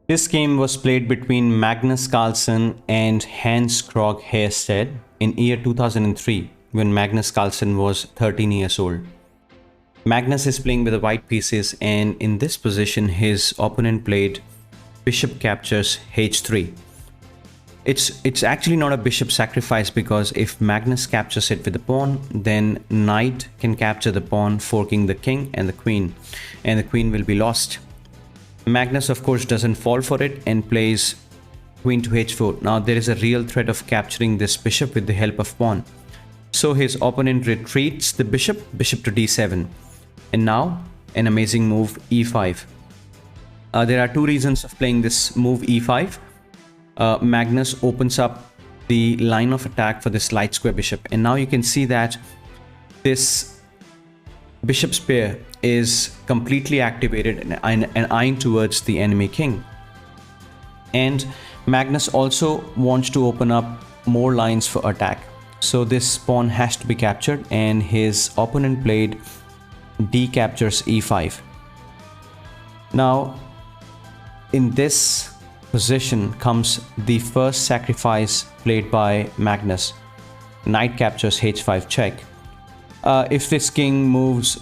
This game was played between Magnus Carlsen and Hans Krogh Hersted in year 2003 when Magnus Carlsen was 13 years old. Magnus is playing with the white pieces, and in this position his opponent played bishop captures h3. It's actually not a bishop sacrifice, because if Magnus captures it with the pawn, then knight can capture the pawn, forking the king and the queen will be lost. Magnus of course doesn't fall for it and plays queen to h4. Now there is a real threat of capturing this bishop with the help of pawn. So his opponent retreats the bishop to d7. And now an amazing move, e5. There are two reasons of playing this move, e5. Magnus opens up the line of attack for this light square bishop, and now you can see that this bishop's pair is completely activated and eyeing towards the enemy king. And Magnus also wants to open up more lines for attack, so this pawn has to be captured, and his opponent played d captures e5. Now in this position comes the first sacrifice played by Magnus. Knight captures h5 check. If this king moves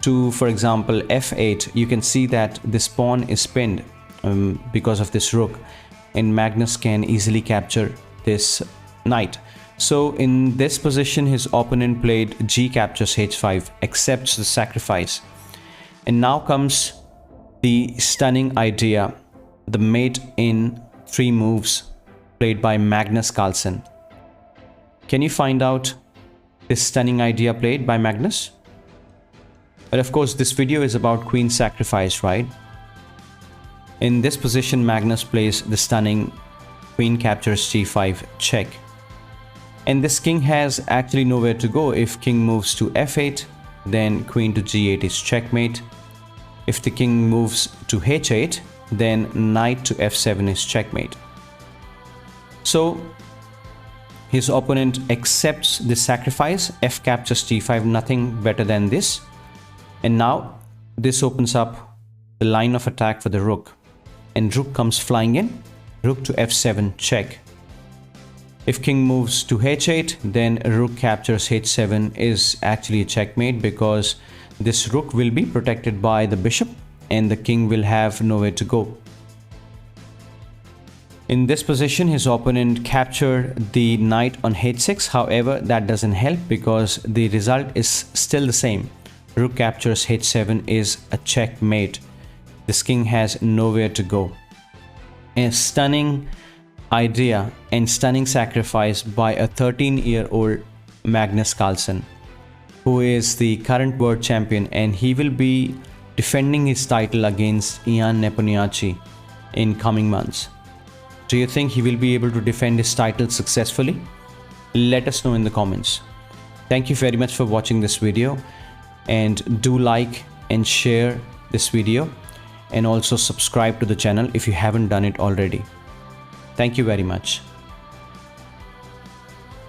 to, for example, f8, you can see that this pawn is pinned because of this rook, and Magnus can easily capture this knight. So in this position his opponent played g captures h5, accepts the sacrifice. And now comes the stunning idea, the mate in 3 moves played by Magnus Carlsen. Can you find out this stunning idea played by Magnus? But of course this video is about queen sacrifice, right? In this position Magnus plays the stunning queen captures g5 check. And this king has actually nowhere to go. If king moves to f8, then queen to g8 is checkmate. If the king moves to h8, then knight to f7 is checkmate. So his opponent accepts the sacrifice, f captures g5, nothing better than this. And now this opens up the line of attack for the rook, and rook comes flying in, rook to f7 check. If king moves to h8, then rook captures h7 is actually a checkmate, because this rook will be protected by the bishop and the king will have nowhere to go. In this position his opponent captured the knight on h6. However, that doesn't help because the result is still the same. Rook captures h7 is a checkmate. This king has nowhere to go. A stunning idea and stunning sacrifice by a 13-year-old Magnus Carlsen, who is the current world champion, and he will be defending his title against Ian Nepomniachtchi in coming months. Do you think he will be able to defend his title successfully? Let us know in the comments. Thank you very much for watching this video, and do like and share this video, and also subscribe to the channel if you haven't done it already. Thank you very much.